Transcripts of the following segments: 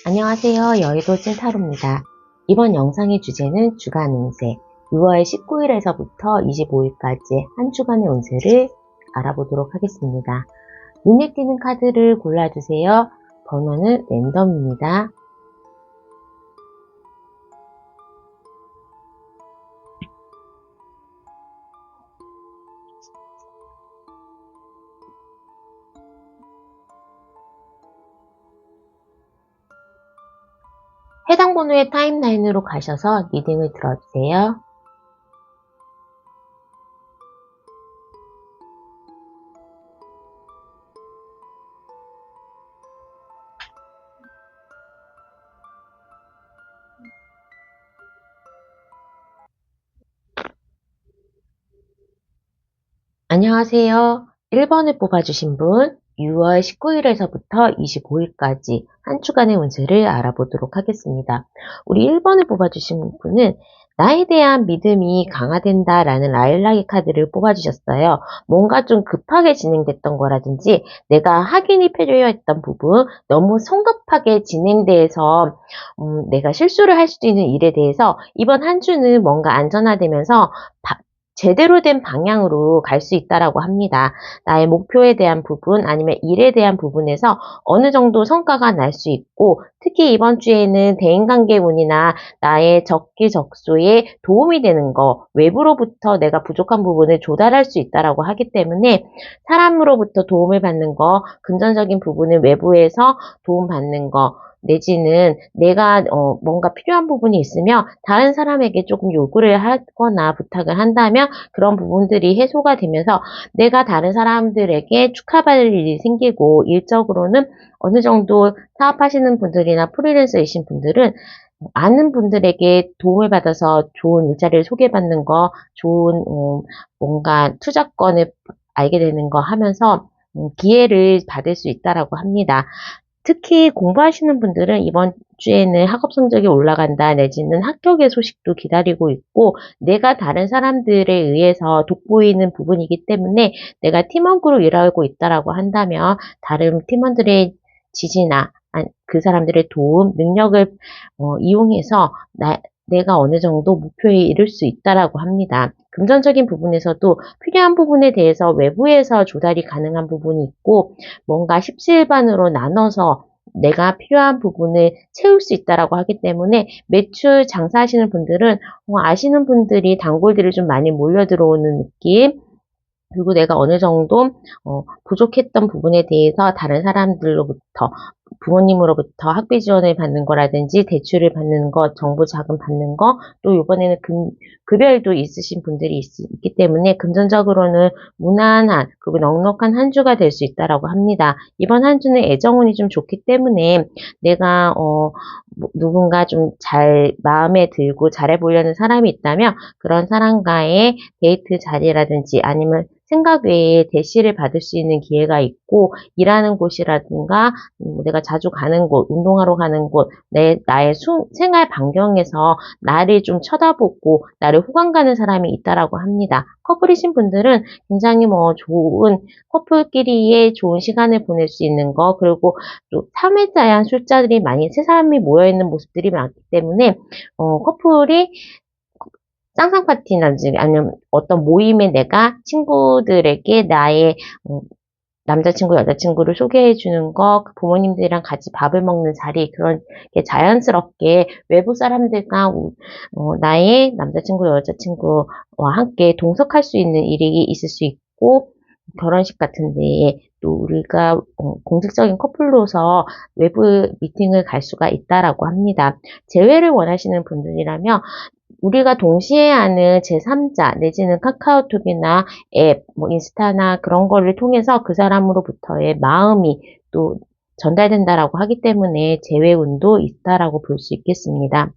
안녕하세요. 여의도 찐타로입니다. 이번 영상의 주제는 주간 운세 6월 19일에서부터 25일까지 한 주간의 운세를 알아보도록 하겠습니다. 눈에 띄는 카드를 골라주세요. 번호는 랜덤입니다. 해당 번호의 타임라인으로 가셔서 리딩을 들어주세요. 안녕하세요. 1번을 뽑아주신 분 6월 19일에서부터 25일까지 한 주간의 운세를 알아보도록 하겠습니다. 우리 1번을 뽑아주신 분은 나에 대한 믿음이 강화된다 라는 라일락의 카드를 뽑아주셨어요. 뭔가 좀 급하게 진행됐던 거라든지 내가 확인이 필요했던 부분, 너무 성급하게 진행돼서 내가 실수를 할 수도 있는 일에 대해서 이번 한 주는 뭔가 안전화되면서 제대로 된 방향으로 갈 수 있다라고 합니다. 나의 목표에 대한 부분 아니면 일에 대한 부분에서 어느 정도 성과가 날 수 있고, 특히 이번 주에는 대인관계 운이나 나의 적기적소에 도움이 되는 거, 외부로부터 내가 부족한 부분을 조달할 수 있다라고 하기 때문에 사람으로부터 도움을 받는 거, 금전적인 부분을 외부에서 도움받는 거, 내지는 내가 뭔가 필요한 부분이 있으면 다른 사람에게 조금 요구를 하거나 부탁을 한다면 그런 부분들이 해소가 되면서 내가 다른 사람들에게 축하받을 일이 생기고, 일적으로는 어느 정도 사업하시는 분들이나 프리랜서이신 분들은 아는 분들에게 도움을 받아서 좋은 일자리를 소개받는 거, 좋은 뭔가 투자권을 알게 되는 거 하면서 기회를 받을 수 있다라고 합니다. 특히 공부하시는 분들은 이번 주에는 학업 성적이 올라간다 내지는 합격의 소식도 기다리고 있고, 내가 다른 사람들에 의해서 돋보이는 부분이기 때문에 내가 팀워크로 일하고 있다라고 한다면 다른 팀원들의 지지나 그 사람들의 도움, 능력을 이용해서 내가 어느 정도 목표에 이를 수 있다라고 합니다. 금전적인 부분에서도 필요한 부분에 대해서 외부에서 조달이 가능한 부분이 있고, 뭔가 십시일반으로 나눠서 내가 필요한 부분을 채울 수 있다라고 하기 때문에 매출 장사하시는 분들은 아시는 분들이 단골들이 좀 많이 몰려 들어오는 느낌, 그리고 내가 어느 정도 부족했던 부분에 대해서 다른 사람들로부터, 부모님으로부터 학비 지원을 받는 거라든지 대출을 받는 거, 정부 자금 받는 거, 또 이번에는 급여일도 있으신 분들이 있기 때문에 금전적으로는 무난한 그리고 넉넉한 한 주가 될 수 있다라고 합니다. 이번 한 주는 애정운이 좀 좋기 때문에 내가 누군가 좀 마음에 들고 잘해 보려는 사람이 있다면 그런 사람과의 데이트 자리라든지 아니면 생각 외에 대시를 받을 수 있는 기회가 있고, 일하는 곳이라든가 내가 자주 가는 곳, 운동하러 가는 곳, 나의 생활 반경에서 나를 좀 쳐다보고 나를 호감 가는 사람이 있다라고 합니다. 커플이신 분들은 굉장히 좋은 커플끼리의 좋은 시간을 보낼 수 있는 거, 그리고 또 3회 다양 술자들이 많이 세 사람이 모여있는 모습들이 많기 때문에 커플이 쌍쌍 파티라든지 아니면 어떤 모임에 내가 친구들에게 나의 남자친구, 여자친구를 소개해 주는 거, 그 부모님들이랑 같이 밥을 먹는 자리, 그런 게 자연스럽게 외부 사람들과 나의 남자친구, 여자친구와 함께 동석할 수 있는 일이 있을 수 있고, 결혼식 같은 데에 또 우리가 공식적인 커플로서 외부 미팅을 갈 수가 있다라고 합니다. 재회를 원하시는 분들이라면 우리가 동시에 하는 제3자 내지는 카카오톡이나 앱, 인스타나 그런 거를 통해서 그 사람으로부터의 마음이 또 전달된다라고 하기 때문에 재회운도 있다라고 볼 수 있겠습니다.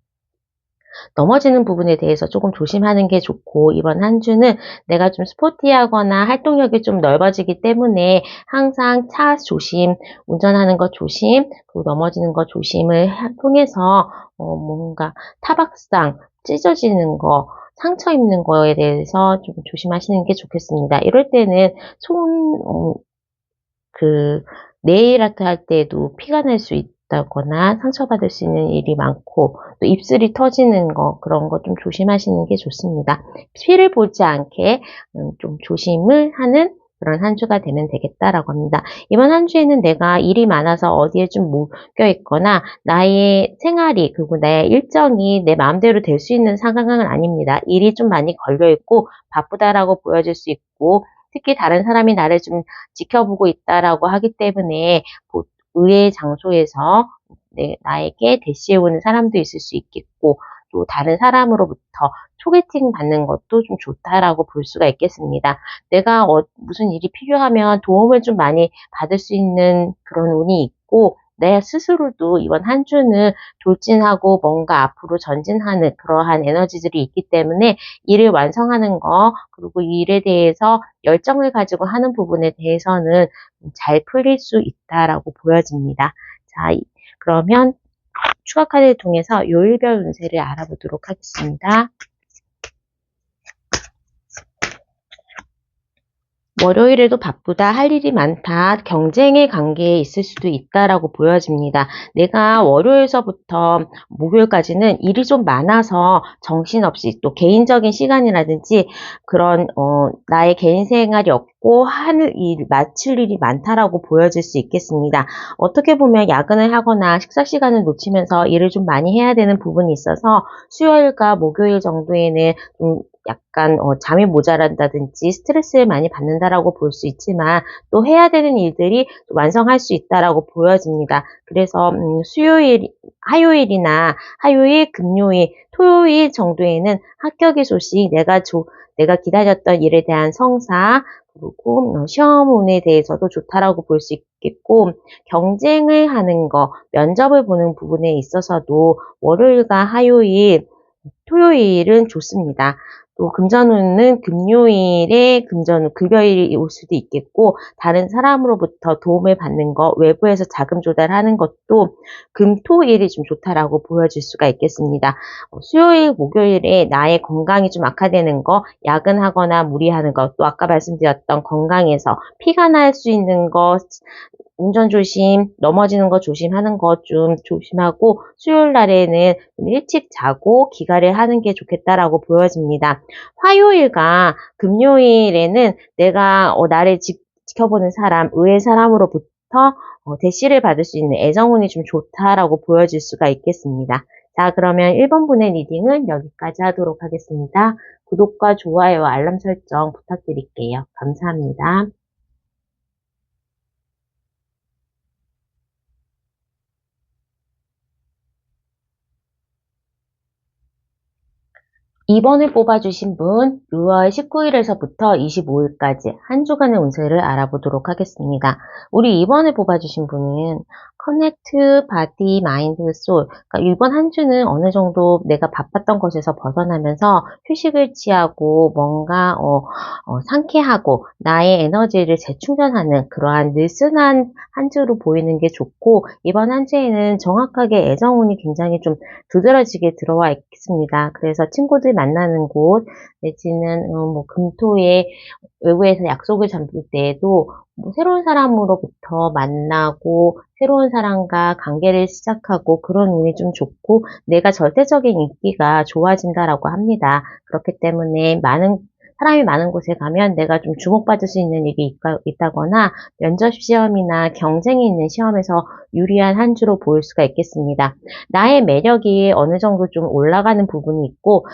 넘어지는 부분에 대해서 조금 조심하는 게 좋고, 이번 한 주는 내가 좀 스포티하거나 활동력이 좀 넓어지기 때문에 항상 차 조심, 운전하는 거 조심, 그리고 넘어지는 거 조심을 통해서 뭔가 타박상, 찢어지는 거, 상처 입는 거에 대해서 좀 조심하시는 게 좋겠습니다. 이럴 때는 네일 아트 할 때도 피가 날 수 있다거나 상처받을 수 있는 일이 많고 또 입술이 터지는 거 그런 거 좀 조심하시는 게 좋습니다. 피를 보지 않게 좀 조심을 하는 그런 한 주가 되면 되겠다라고 합니다. 이번 한 주에는 내가 일이 많아서 어디에 좀 묶여 있거나 나의 생활이 그리고 내 일정이 내 마음대로 될 수 있는 상황은 아닙니다. 일이 좀 많이 걸려 있고 바쁘다라고 보여질 수 있고 특히 다른 사람이 나를 좀 지켜보고 있다라고 하기 때문에 의외의 장소에서 나에게 대시해오는 사람도 있을 수 있겠고 또 다른 사람으로부터 소개팅 받는 것도 좀 좋다라고 볼 수가 있겠습니다. 내가 무슨 일이 필요하면 도움을 좀 많이 받을 수 있는 그런 운이 있고 내 스스로도 이번 한 주는 돌진하고 뭔가 앞으로 전진하는 그러한 에너지들이 있기 때문에 일을 완성하는 거 그리고 이 일에 대해서 열정을 가지고 하는 부분에 대해서는 잘 풀릴 수 있다라고 보여집니다. 자, 그러면 추가 카드를 통해서 요일별 운세를 알아보도록 하겠습니다. 월요일에도 바쁘다, 할 일이 많다, 경쟁의 관계에 있을 수도 있다라고 보여집니다. 내가 월요일서부터 목요일까지는 일이 좀 많아서 정신없이 또 개인적인 시간이라든지 그런 나의 개인 생활이 없고 하는 일, 마칠 일이 많다라고 보여질 수 있겠습니다. 어떻게 보면 야근을 하거나 식사 시간을 놓치면서 일을 좀 많이 해야 되는 부분이 있어서 수요일과 목요일 정도에는 좀 약간 잠이 모자란다든지 스트레스를 많이 받는다라고 볼 수 있지만 또 해야 되는 일들이 완성할 수 있다라고 보여집니다. 그래서 수요일, 화요일, 금요일, 토요일 정도에는 합격의 소식, 내가 기다렸던 일에 대한 성사, 그리고 시험운에 대해서도 좋다라고 볼 수 있겠고 경쟁을 하는 거, 면접을 보는 부분에 있어서도 월요일과 화요일, 토요일은 좋습니다. 또 금전운은 금요일에 금전운, 급여일이 올 수도 있겠고 다른 사람으로부터 도움을 받는 거, 외부에서 자금 조달하는 것도 금토일이 좀 좋다라고 보여질 수가 있겠습니다. 수요일, 목요일에 나의 건강이 좀 악화되는 거, 야근하거나 무리하는 거, 또 아까 말씀드렸던 건강에서 피가 날 수 있는 거, 운전 조심, 넘어지는 거 조심하는 거 좀 조심하고 수요일 날에는 좀 일찍 자고 기가를 하는 게 좋겠다라고 보여집니다. 화요일과 금요일에는 내가 나를 지켜보는 사람, 의의 사람으로부터 대시를 받을 수 있는 애정운이 좀 좋다라고 보여질 수가 있겠습니다. 자, 그러면 1번 분의 리딩은 여기까지 하도록 하겠습니다. 구독과 좋아요와 알람 설정 부탁드릴게요. 감사합니다. 2번을 뽑아주신 분 6월 19일에서부터 25일까지 한 주간의 운세를 알아보도록 하겠습니다. 우리 2번을 뽑아주신 분은 커넥트, 바디, 마인드, 솔. 그러니까 이번 한 주는 어느 정도 내가 바빴던 것에서 벗어나면서 휴식을 취하고 뭔가 상쾌하고 나의 에너지를 재충전하는 그러한 느슨한 한 주로 보이는 게 좋고 이번 한 주에는 정확하게 애정운이 굉장히 좀 두드러지게 들어와 있습니다. 그래서 친구들 만나는 곳 내지는 금토에 외부에서 약속을 잡을 때에도 새로운 사람으로부터 만나고 새로운 사람과 관계를 시작하고 그런 운이 좀 좋고 내가 절대적인 인기가 좋아진다라고 합니다. 그렇기 때문에 사람이 많은 곳에 가면 내가 좀 주목받을 수 있는 일이 있다거나 면접 시험이나 경쟁이 있는 시험에서 유리한 한 주로 보일 수가 있겠습니다. 나의 매력이 어느 정도 좀 올라가는 부분이 있고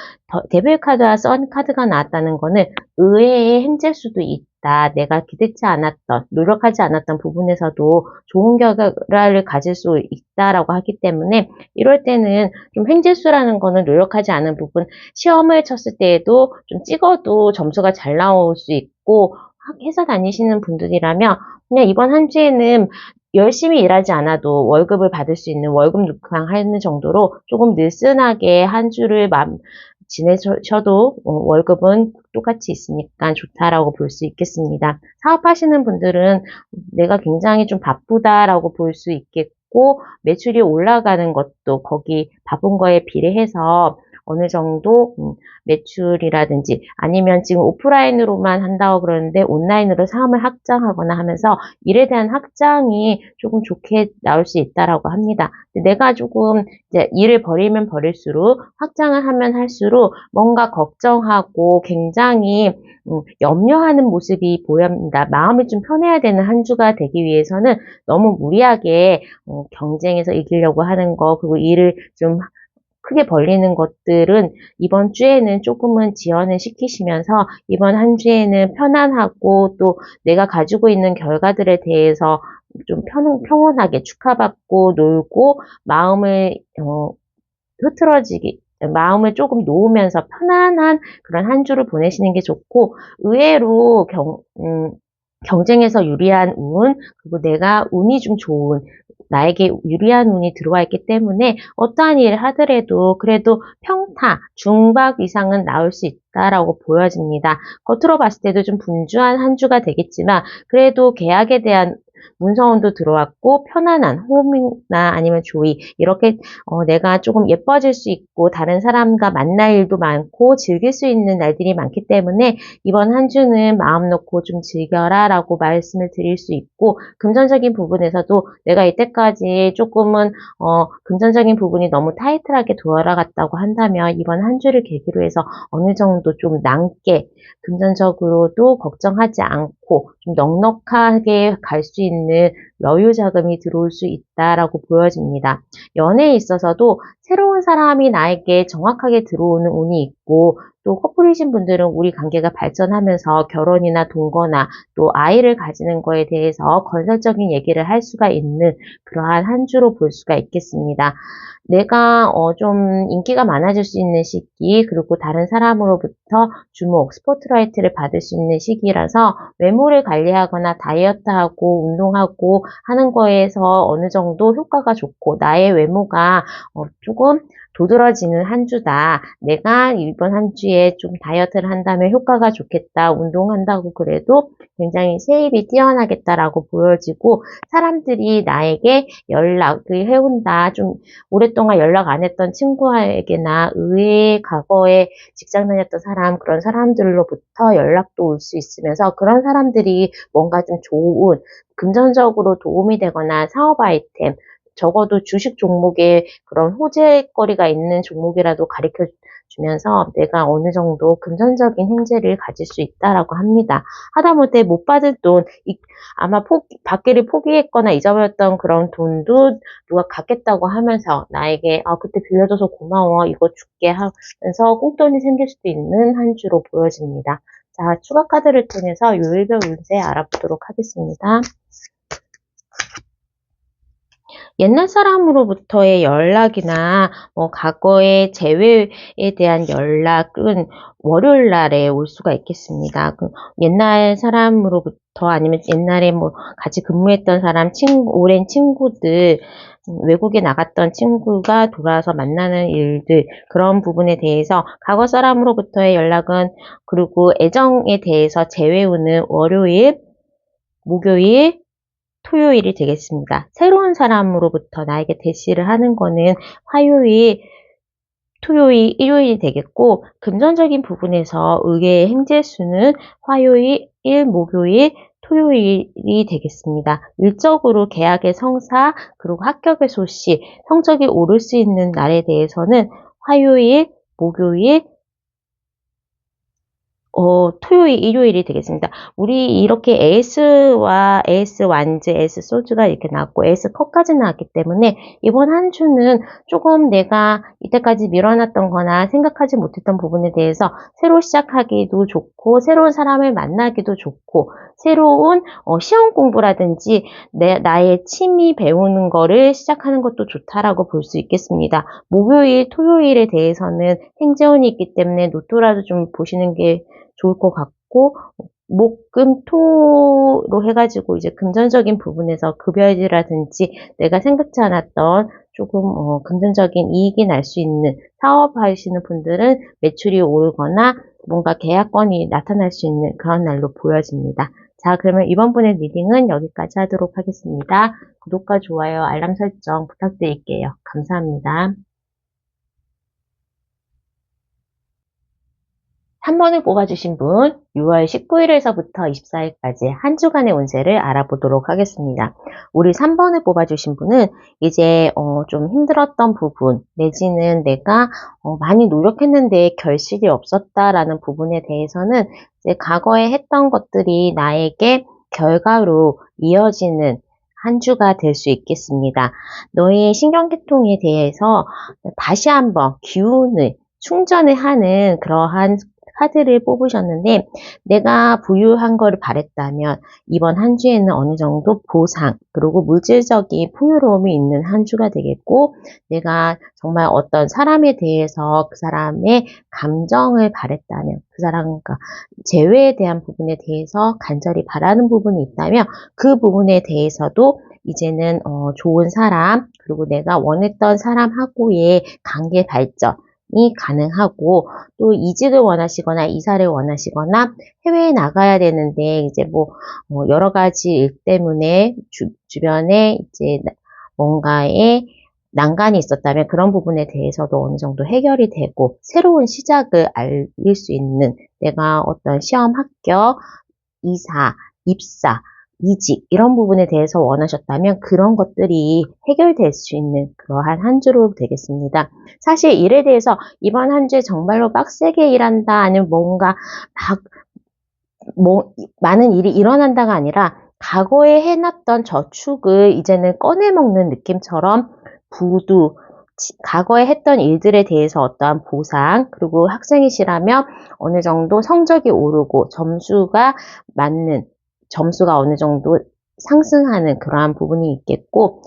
데빌 카드와 선 카드가 나왔다는 거는 의외의 행질 수도 있다. 내가 기대치 않았던, 노력하지 않았던 부분에서도 좋은 결과를 가질 수 있다라고 하기 때문에 이럴 때는 좀 행질수라는 거는 노력하지 않은 부분, 시험을 쳤을 때에도 좀 찍어도 점수가 잘 나올 수 있고 회사 다니시는 분들이라면 그냥 이번 한 주에는 열심히 일하지 않아도 월급을 받을 수 있는 월급 누팡하는 정도로 조금 느슨하게 한 주를 지내셔도 월급은 똑같이 있으니까 좋다라고 볼 수 있겠습니다. 사업하시는 분들은 내가 굉장히 좀 바쁘다라고 볼 수 있겠고 매출이 올라가는 것도 거기 바쁜 거에 비례해서 어느 정도 매출이라든지 아니면 지금 오프라인으로만 한다고 그러는데 온라인으로 사업을 확장하거나 하면서 일에 대한 확장이 조금 좋게 나올 수 있다라고 합니다. 내가 조금 이제 일을 벌이면 벌일수록 확장을 하면 할수록 뭔가 걱정하고 굉장히 염려하는 모습이 보입니다. 마음이 좀 편해야 되는 한 주가 되기 위해서는 너무 무리하게 경쟁에서 이기려고 하는 거, 그리고 일을 좀 크게 벌리는 것들은 이번 주에는 조금은 지연을 시키시면서 이번 한 주에는 편안하고 또 내가 가지고 있는 결과들에 대해서 좀 평온하게 축하받고 놀고 마음을 조금 놓으면서 편안한 그런 한 주를 보내시는 게 좋고, 의외로 경쟁에서 유리한 운, 그리고 내가 운이 좀 좋은, 나에게 유리한 운이 들어와 있기 때문에 어떠한 일을 하더라도 그래도 평타, 중박 이상은 나올 수 있다라고 보여집니다. 겉으로 봤을 때도 좀 분주한 한 주가 되겠지만 그래도 계약에 대한 문서운도 들어왔고 편안한 호응이나 아니면 조의, 이렇게 내가 조금 예뻐질 수 있고 다른 사람과 만날 일도 많고 즐길 수 있는 날들이 많기 때문에 이번 한 주는 마음 놓고 좀 즐겨라 라고 말씀을 드릴 수 있고, 금전적인 부분에서도 내가 이때까지 조금은 금전적인 부분이 너무 타이트하게 돌아갔다고 한다면 이번 한 주를 계기로 해서 어느 정도 좀 남게 금전적으로도 걱정하지 않고 좀 넉넉하게 갈 수 있는 여유 자금이 들어올 수 있다라고 보여집니다. 연애에 있어서도 새로운 사람이 나에게 정확하게 들어오는 운이 있고, 또 커플이신 분들은 우리 관계가 발전하면서 결혼이나 동거나 또 아이를 가지는 거에 대해서 건설적인 얘기를 할 수가 있는 그러한 한 주로 볼 수가 있겠습니다. 내가 좀 인기가 많아질 수 있는 시기, 그리고 다른 사람으로부터 주목, 스포트라이트를 받을 수 있는 시기라서 외모를 관리하거나 다이어트하고 운동하고 하는 거에서 어느 정도 효과가 좋고, 나의 외모가 조금 도드라지는 한 주다. 내가 이번 한 주에 좀 다이어트를 한다면 효과가 좋겠다. 운동한다고 그래도 굉장히 세입이 뛰어나겠다라고 보여지고, 사람들이 나에게 연락을 해온다. 좀 오랫동안 연락 안 했던 친구에게나 의외의 과거에 직장 다녔던 사람, 그런 사람들로부터 연락도 올 수 있으면서 그런 사람들이 뭔가 좀 좋은 금전적으로 도움이 되거나 사업 아이템, 적어도 주식 종목에 그런 호재거리가 있는 종목이라도 가르쳐 주면서 내가 어느 정도 금전적인 행재를 가질 수 있다라고 합니다. 하다못해 못 받을 돈, 아마 받기를 포기했거나 잊어버렸던 그런 돈도 누가 갖겠다고 하면서 나에게 그때 빌려줘서 고마워, 이거 줄게 하면서 꽁돈이 생길 수도 있는 한 주로 보여집니다. 자, 추가 카드를 통해서 요일별 운세 알아보도록 하겠습니다. 옛날 사람으로부터의 연락이나 과거의 재회에 대한 연락은 월요일 날에 올 수가 있겠습니다. 옛날 사람으로부터 아니면 옛날에 같이 근무했던 사람, 오랜 친구들, 외국에 나갔던 친구가 돌아와서 만나는 일들, 그런 부분에 대해서 과거 사람으로부터의 연락은, 그리고 애정에 대해서 재회우는 월요일, 목요일, 토요일이 되겠습니다. 새로운 사람으로부터 나에게 대시를 하는 거는 화요일, 토요일, 일요일이 되겠고, 금전적인 부분에서 의외의 행재수는 화요일, 목요일, 토요일이 되겠습니다. 일적으로 계약의 성사, 그리고 합격의 소식, 성적이 오를 수 있는 날에 대해서는 화요일, 목요일, 토요일, 일요일이 되겠습니다. 우리 이렇게 에이스와 에이스 완즈, 에이스 소주가 이렇게 나왔고 에이스 컵까지 나왔기 때문에 이번 한 주는 조금 내가 이때까지 밀어놨던 거나 생각하지 못했던 부분에 대해서 새로 시작하기도 좋고, 새로운 사람을 만나기도 좋고, 새로운 시험 공부라든지 나의 취미 배우는 거를 시작하는 것도 좋다라고 볼 수 있겠습니다. 목요일, 토요일에 대해서는 행재운이 있기 때문에 로또라도 좀 보시는 게 좋을 것 같고, 목, 금, 토로 해가지고 이제 금전적인 부분에서 급여일이라든지 내가 생각지 않았던 조금 금전적인 이익이 날 수 있는, 사업하시는 분들은 매출이 오르거나 뭔가 계약건이 나타날 수 있는 그런 날로 보여집니다. 자, 그러면 이번 분의 리딩은 여기까지 하도록 하겠습니다. 구독과 좋아요, 알람 설정 부탁드릴게요. 감사합니다. 3번을 뽑아주신 분 6월 19일에서부터 24일까지 한 주간의 운세를 알아보도록 하겠습니다. 우리 3번을 뽑아주신 분은 이제 좀 힘들었던 부분 내지는 내가 많이 노력했는데 결실이 없었다라는 부분에 대해서는 이제 과거에 했던 것들이 나에게 결과로 이어지는 한 주가 될 수 있겠습니다. 너의 신경계통에 대해서 다시 한번 기운을 충전을 하는 그러한 카드를 뽑으셨는데 내가 부유한 거를 바랬다면 이번 한 주에는 어느 정도 보상 그리고 물질적인 풍요로움이 있는 한 주가 되겠고 내가 정말 어떤 사람에 대해서 그 사람의 감정을 바랬다면 그 사람과 재회에 대한 부분에 대해서 간절히 바라는 부분이 있다면 그 부분에 대해서도 이제는 좋은 사람 그리고 내가 원했던 사람하고의 관계 발전 이 가능하고 또 이직을 원하시거나 이사를 원하시거나 해외에 나가야 되는데 이제 여러 가지 일 때문에 주변에 이제 뭔가의 난간이 있었다면 그런 부분에 대해서도 어느 정도 해결이 되고 새로운 시작을 알릴 수 있는 내가 어떤 시험 합격, 이사, 입사 이직 이런 부분에 대해서 원하셨다면 그런 것들이 해결될 수 있는 그러한 한 주로 되겠습니다. 사실 일에 대해서 이번 한 주에 정말로 빡세게 일한다 아니면 뭔가 많은 일이 일어난다가 아니라 과거에 해놨던 저축을 이제는 꺼내먹는 느낌처럼 부두 과거에 했던 일들에 대해서 어떠한 보상 그리고 학생이시라면 어느 정도 성적이 오르고 점수가 어느 정도 상승하는 그러한 부분이 있겠고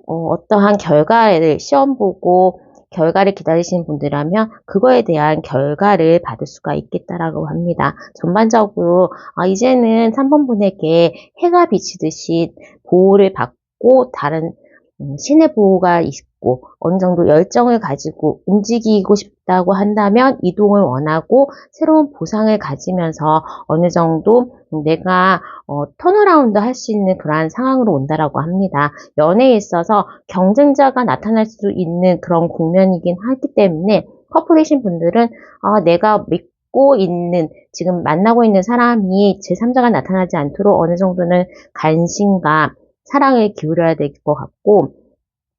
어떠한 결과를 시험 보고 결과를 기다리시는 분들이라면 그거에 대한 결과를 받을 수가 있겠다라고 합니다. 전반적으로 이제는 3번 분에게 해가 비치듯이 보호를 받고 다른 신의 보호가 있고 어느 정도 열정을 가지고 움직이고 싶다고 한다면 이동을 원하고 새로운 보상을 가지면서 어느 정도 내가 턴어라운드 할 수 있는 그러한 상황으로 온다라고 합니다. 연애에 있어서 경쟁자가 나타날 수 있는 그런 국면이긴 하기 때문에 커플이신 분들은 내가 믿고 있는 지금 만나고 있는 사람이 제3자가 나타나지 않도록 어느 정도는 관심과 사랑을 기울여야 될 것 같고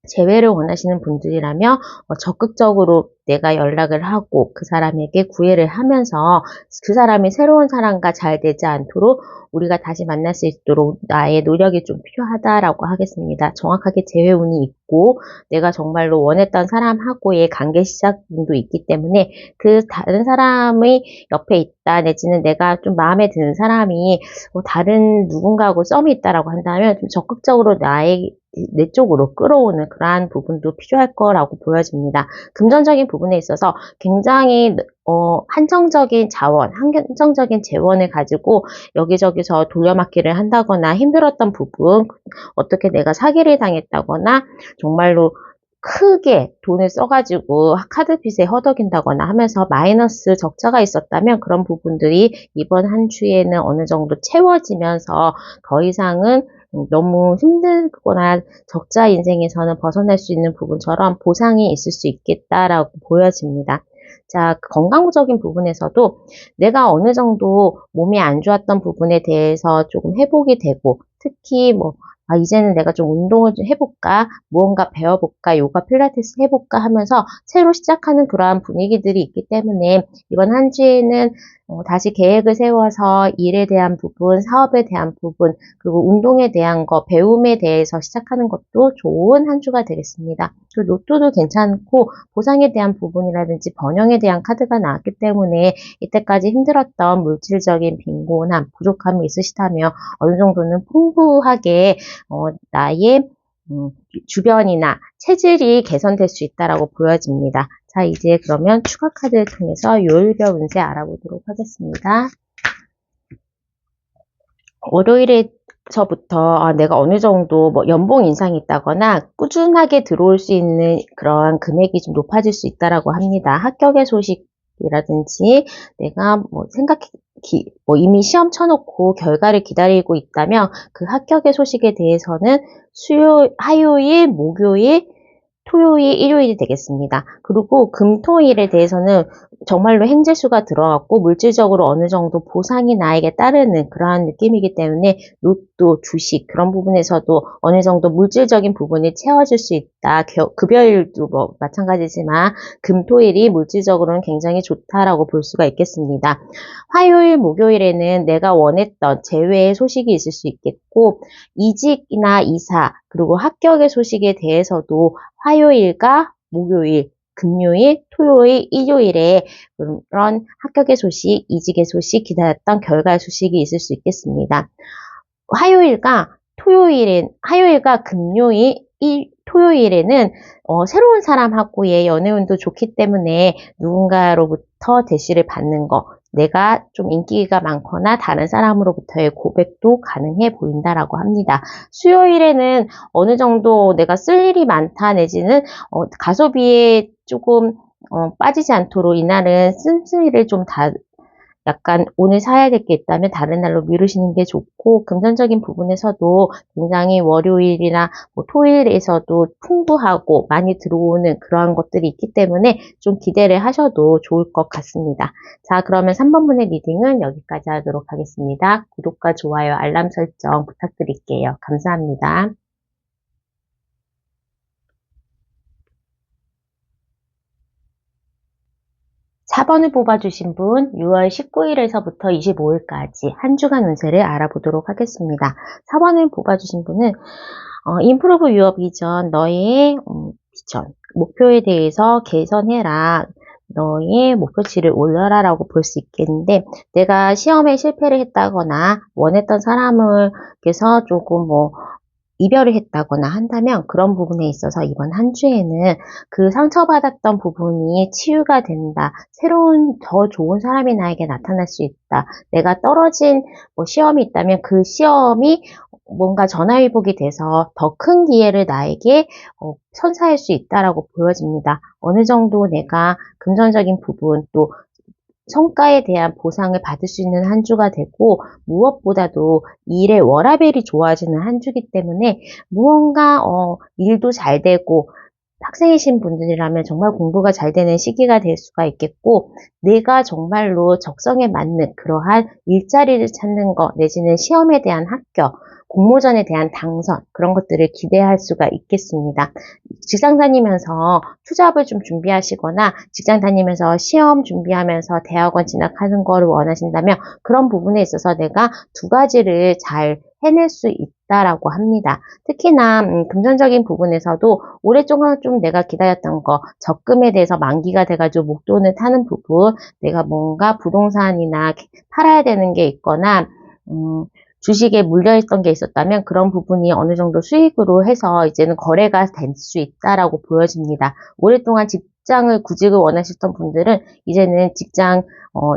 재회를 원하시는 분들이라면 적극적으로 내가 연락을 하고 그 사람에게 구애를 하면서 그 사람이 새로운 사람과 잘 되지 않도록 우리가 다시 만날 수 있도록 나의 노력이 좀 필요하다라고 하겠습니다. 정확하게 재회운이 있고 내가 정말로 원했던 사람하고의 관계 시작도 있기 때문에 그 다른 사람의 옆에 있다 내지는 내가 좀 마음에 드는 사람이 다른 누군가하고 썸이 있다라고 한다면 좀 적극적으로 내 쪽으로 끌어오는 그러한 부분도 필요할 거라고 보여집니다. 금전적인 부분에 있어서 굉장히 한정적인 자원, 한정적인 재원을 가지고 여기저기서 돌려막기를 한다거나 힘들었던 부분, 어떻게 내가 사기를 당했다거나 정말로 크게 돈을 써가지고 카드빚에 허덕인다거나 하면서 마이너스 적자가 있었다면 그런 부분들이 이번 한 주에는 어느 정도 채워지면서 더 이상은 너무 힘들거나 적자 인생에서는 벗어날 수 있는 부분처럼 보상이 있을 수 있겠다라고 보여집니다. 자, 건강적인 부분에서도 내가 어느 정도 몸이 안 좋았던 부분에 대해서 조금 회복이 되고 특히 이제는 내가 좀 운동을 좀 해볼까, 무언가 배워볼까, 요가 필라테스 해볼까 하면서 새로 시작하는 그러한 분위기들이 있기 때문에 이번 한 주에는 다시 계획을 세워서 일에 대한 부분, 사업에 대한 부분, 그리고 운동에 대한 거, 배움에 대해서 시작하는 것도 좋은 한 주가 되겠습니다. 그리고 로또도 괜찮고 보상에 대한 부분이라든지 번영에 대한 카드가 나왔기 때문에 이때까지 힘들었던 물질적인 빈곤함, 부족함이 있으시다면 어느 정도는 풍부하게 나의 주변이나 체질이 개선될 수 있다라고 보여집니다. 자, 이제 그러면 추가 카드를 통해서 요일별 운세 알아보도록 하겠습니다. 월요일에서부터 내가 어느 정도 연봉 인상이 있다거나 꾸준하게 들어올 수 있는 그러한 금액이 좀 높아질 수 있다라고 합니다. 합격의 소식이라든지 내가 이미 시험 쳐놓고 결과를 기다리고 있다면 그 합격의 소식에 대해서는 화요일, 목요일, 토요일, 일요일이 되겠습니다. 그리고 금, 토일에 대해서는 정말로 행재수가 들어갔고 물질적으로 어느 정도 보상이 나에게 따르는 그러한 느낌이기 때문에 로또, 주식 그런 부분에서도 어느 정도 물질적인 부분이 채워질 수 있다. 급여일도 뭐 마찬가지지만 금, 토일이 물질적으로는 굉장히 좋다라고 볼 수가 있겠습니다. 화요일, 목요일에는 내가 원했던 재회의 소식이 있을 수 있겠고 이직이나 이사 그리고 합격의 소식에 대해서도 화요일과 목요일, 금요일, 토요일, 일요일에 그런 합격의 소식, 이직의 소식, 기다렸던 결과의 소식이 있을 수 있겠습니다. 화요일과 금요일, 토요일에는 새로운 사람하고의 연애운도 좋기 때문에 누군가로부터 대시를 받는 거, 내가 좀 인기가 많거나 다른 사람으로부터의 고백도 가능해 보인다라고 합니다. 수요일에는 어느 정도 내가 쓸 일이 많다 내지는 가소비에 조금 빠지지 않도록 이날은 쓸쓸이를 좀 약간 오늘 사야 될 게 있다면 다른 날로 미루시는 게 좋고 금전적인 부분에서도 굉장히 월요일이나 뭐 토일에서도 풍부하고 많이 들어오는 그러한 것들이 있기 때문에 좀 기대를 하셔도 좋을 것 같습니다. 자, 그러면 3번분의 리딩은 여기까지 하도록 하겠습니다. 구독과 좋아요, 알람 설정 부탁드릴게요. 감사합니다. 4번을 뽑아주신 분 6월 19일에서부터 25일까지 한 주간 운세를 알아보도록 하겠습니다. 4번을 뽑아주신 분은 임프로브 유어 비전, 너의 비전, 목표에 대해서 개선해라. 너의 목표치를 올려라 라고 볼 수 있겠는데 내가 시험에 실패를 했다거나 원했던 사람을께서 조금 이별을 했다거나 한다면 그런 부분에 있어서 이번 한 주에는 그 상처받았던 부분이 치유가 된다. 새로운 더 좋은 사람이 나에게 나타날 수 있다. 내가 떨어진 시험이 있다면 그 시험이 뭔가 전화위복이 돼서 더 큰 기회를 나에게 선사할 수 있다라고 보여집니다. 어느 정도 내가 금전적인 부분 또 성과에 대한 보상을 받을 수 있는 한 주가 되고 무엇보다도 일의 워라밸이 좋아지는 한 주기 때문에 무언가 일도 잘 되고 학생이신 분들이라면 정말 공부가 잘 되는 시기가 될 수가 있겠고 내가 정말로 적성에 맞는 그러한 일자리를 찾는 것 내지는 시험에 대한 합격 공모전에 대한 당선 그런 것들을 기대할 수가 있겠습니다. 직장 다니면서 투잡을 좀 준비하시거나 직장 다니면서 시험 준비하면서 대학원 진학하는 거를 원하신다면 그런 부분에 있어서 내가 두 가지를 잘 해낼 수 있다라고 합니다. 특히나 금전적인 부분에서도 오랫동안 좀 내가 기다렸던 거 적금에 대해서 만기가 돼가지고 목돈을 타는 부분 내가 뭔가 부동산이나 팔아야 되는 게 있거나 주식에 물려있던 게 있었다면 그런 부분이 어느 정도 수익으로 해서 이제는 거래가 될 수 있다라고 보여집니다. 오랫동안 직장을 구직을 원하셨던 분들은 이제는 직장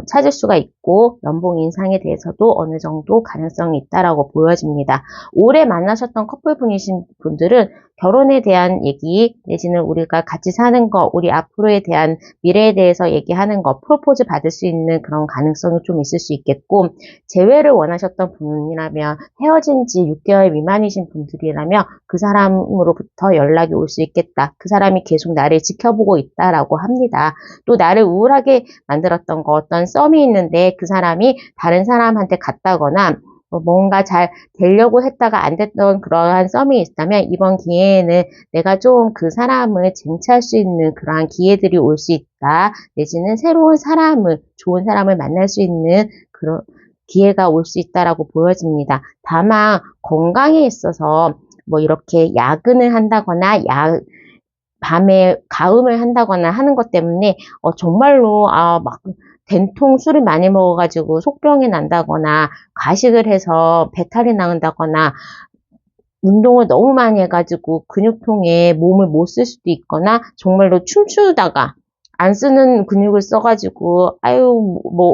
찾을 수가 있고 연봉 인상에 대해서도 어느 정도 가능성이 있다라고 보여집니다. 오래 만나셨던 커플분이신 분들은 결혼에 대한 얘기 내지는 우리가 같이 사는 거 우리 앞으로에 대한 미래에 대해서 얘기하는 거 프로포즈 받을 수 있는 그런 가능성이 좀 있을 수 있겠고 재회를 원하셨던 분이라면 헤어진 지 6개월 미만이신 분들이라면 그 사람으로부터 연락이 올 수 있겠다. 그 사람이 계속 나를 지켜보고 있다라고 합니다. 또 나를 우울하게 만들었던 거 어떤 썸이 있는데 그 사람이 다른 사람한테 갔다거나 뭔가 잘 되려고 했다가 안 됐던 그러한 썸이 있다면 이번 기회에는 내가 좀 그 사람을 쟁취할 수 있는 그러한 기회들이 올 수 있다. 내지는 새로운 사람을 좋은 사람을 만날 수 있는 그런 기회가 올 수 있다라고 보여집니다. 다만 건강에 있어서 이렇게 야근을 한다거나 밤에 가음을 한다거나 하는 것 때문에 정말로 막 된통 술을 많이 먹어가지고 속병이 난다거나 가식을 해서 배탈이 나온다거나 운동을 너무 많이 해가지고 근육통에 몸을 못 쓸 수도 있거나 정말로 춤추다가 안 쓰는 근육을 써가지고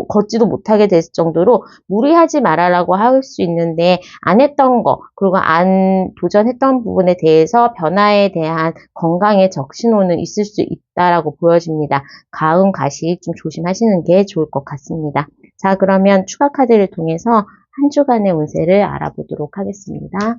걷지도 못하게 될 정도로 무리하지 말아라고 할 수 있는데 안 했던 거 그리고 안 도전했던 부분에 대해서 변화에 대한 건강의 적신호는 있을 수 있다라고 보여집니다. 가음, 가식 좀 조심하시는 게 좋을 것 같습니다. 자, 그러면 추가 카드를 통해서 한 주간의 운세를 알아보도록 하겠습니다.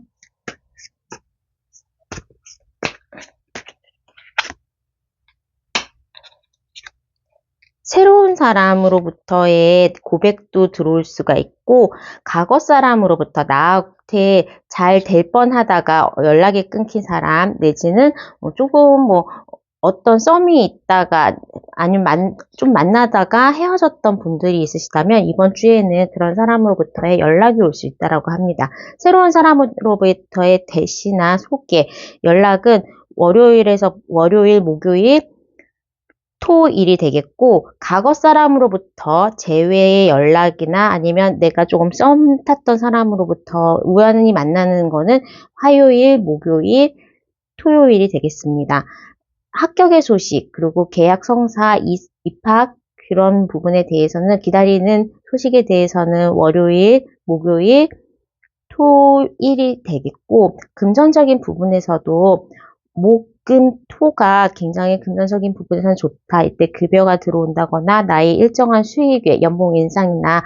새로운 사람으로부터의 고백도 들어올 수가 있고, 과거 사람으로부터 나한테 잘 될 뻔하다가 연락이 끊긴 사람, 내지는 조금 어떤 썸이 있다가 아니면 좀 만나다가 헤어졌던 분들이 있으시다면 이번 주에는 그런 사람으로부터의 연락이 올 수 있다라고 합니다. 새로운 사람으로부터의 대시나 소개, 연락은 월요일, 목요일, 토일이 되겠고, 과거 사람으로부터 재회의 연락이나 아니면 내가 조금 썸 탔던 사람으로부터 우연히 만나는 거는 화요일, 목요일, 토요일이 되겠습니다. 합격의 소식, 그리고 계약 성사, 입학, 그런 부분에 대해서는 기다리는 소식에 대해서는 월요일, 목요일, 토일이 되겠고, 금전적인 부분에서도 금, 토가 굉장히 금전적인 부분에서는 좋다. 이때 급여가 들어온다거나 나의 일정한 수익의 연봉 인상이나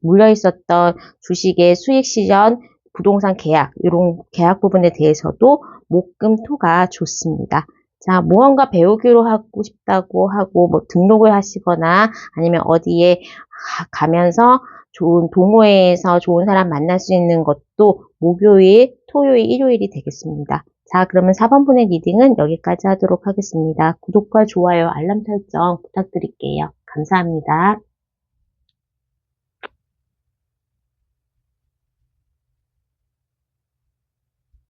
물려 있었던 주식의 수익 실현, 부동산 계약, 이런 계약 부분에 대해서도 금, 토가 좋습니다. 자, 무언가 배우기로 하고 싶다고 하고 등록을 하시거나 아니면 어디에 가면서 좋은 동호회에서 좋은 사람 만날 수 있는 것도 목요일, 토요일, 일요일이 되겠습니다. 자, 그러면 4번 분의 리딩은 여기까지 하도록 하겠습니다. 구독과 좋아요, 알람 설정 부탁드릴게요. 감사합니다.